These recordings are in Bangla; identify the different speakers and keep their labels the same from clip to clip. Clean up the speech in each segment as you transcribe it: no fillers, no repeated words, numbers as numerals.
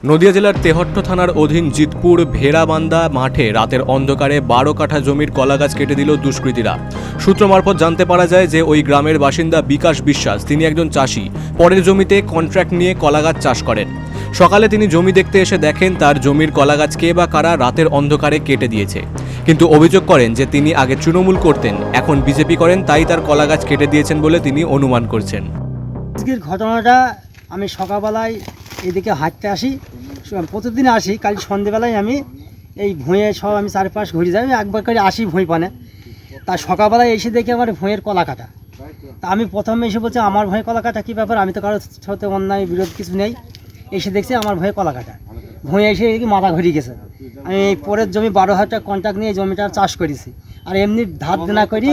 Speaker 1: নদিয়া জেলার তেহট্ট থানার অধীন জিতপুর ভেড়াবান্দা মাঠে রাতের অন্ধকারে 12 কাঠা জমির কলাগাছ কেটে দিল দুষ্কৃতীরা। সূত্র মারফত জানতে পারা যায় যে ওই গ্রামের বাসিন্দা বিকাশ বিশ্বাস তিনি একজন চাষি, পরের জমিতে কন্ট্রাক্ট নিয়ে কলাগাছ চাষ করেন। সকালে তিনি জমি দেখতে এসে দেখেন তার জমির কলাগাছ কে বা কারা রাতের অন্ধকারে কেটে দিয়েছে, কিন্তু অভিযোগ করেন যে তিনি আগে তৃণমূল করতেন, এখন বিজেপি করেন, তাই তার কলাগাছ কেটে দিয়েছেন বলে তিনি অনুমান করছেন।
Speaker 2: আজকের ঘটনাটা আমি সকালবেলায় এদিকে হাঁটতে আসি, প্রতিদিন আসি। কাল সন্ধেবেলায় আমি এই ভুঁয়ে সব আমি চারপাশ ঘুরে যাই, একবার করে আসি ভুঁই পানে। তা সকালবেলায় এসে দেখি আমার ভুঁয়ের কলা কাটা। তা আমি প্রথমে এসে বলছি আমার ভুঁয়ে কলা কাটা কী ব্যাপার, আমি তো কারোর সাথে অন্যায় বিরোধ কিছু নেই। এসে দেখছি আমার ভুঁয়ে কলা কাটা, ভুঁয়ে এসে দেখি মাথা ঘুরিয়ে গেছে। আমি এই পরের জমি 12,000 টাকা কন্ট্রাক্ট নিয়ে এই জমিটা চাষ করেছি, আর এমনি ধার দেনা করি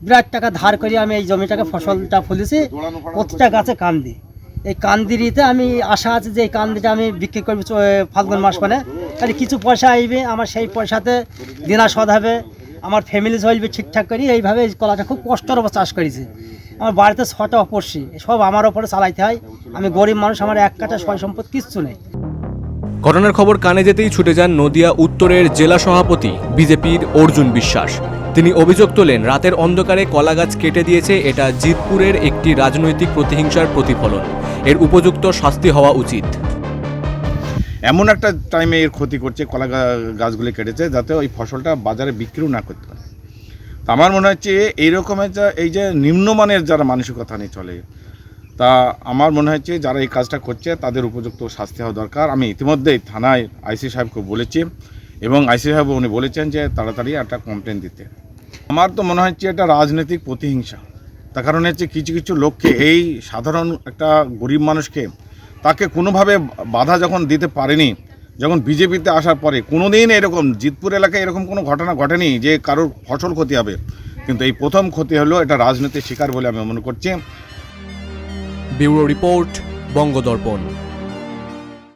Speaker 2: বিরাট টাকা ধার করি আমি এই জমিটাকে ফসলটা ফলেছি। প্রতিটা গাছে কান্দি, এই কান্দিরিতে আমি আশা আছে যে এই কান্দিটা আমি বিক্রি করবো ফাল্গুন মাস মানে, তাহলে কিছু পয়সা আসবে, আমার সেই পয়সাতে দিনা শোধ হবে, আমার ফ্যামিলি চলবে ঠিকঠাক করি। এইভাবে এই কলাটা খুব কষ্টের ওপর চাষ করেছি। আমার বাড়িতে 6টা অপরশি, সব আমার ওপরে চালাইতে হয়। আমি গরিব মানুষ, আমার এক কাটা সয় সম্পদ কিচ্ছু নেই।
Speaker 1: ঘটনার খবর কানে যেতেই ছুটে যান নদিয়া উত্তরের জেলা সভাপতি বিজেপির অর্জুন বিশ্বাস। তিনি অভিযোগ তোলেন রাতের অন্ধকারে কলাগাছ কেটে দিয়েছে, এটা জিতপুরের একটি রাজনৈতিক প্রতিহিংসার প্রতিফলন, এর উপযুক্ত শাস্তি হওয়া উচিত।
Speaker 3: এমন একটা টাইমে এর ক্ষতি করছে, কলা গাছগুলি কেটেছে যাতে ওই ফসলটা বাজারে বিক্রিও না করতে পারে। তা আমার মনে হচ্ছে এইরকমের এই যে নিম্নমানের যারা মানসিকতা নিয়ে চলে, তা আমার মনে হচ্ছে যারা এই কাজটা করছে তাদের উপযুক্ত শাস্তি হওয়া দরকার। আমি ইতিমধ্যেই থানায় আইসি সাহেবকে বলেছি এবং আইসি সাহেব উনি বলেছেন যে তাড়াতাড়ি একটা কমপ্লেন দিতে। আমার তো মনে হচ্ছে এটা রাজনৈতিক প্রতিহিংসা। তার কারণ হচ্ছে কিছু কিছু লোককে, এই সাধারণ একটা গরিব মানুষকে তাকে কোনোভাবে বাধা যখন দিতে পারেনি, যখন বিজেপিতে আসার পরে কোনোদিন এরকম জিতপুর এলাকায় এরকম কোনো ঘটনা ঘটেনি যে কারোর ফসল ক্ষতি হবে, কিন্তু এই প্রথম ক্ষতি হলো। এটা রাজনীতির শিকার বলে আমি মনে করছি।
Speaker 1: Bureau report, বঙ্গদর্পণ।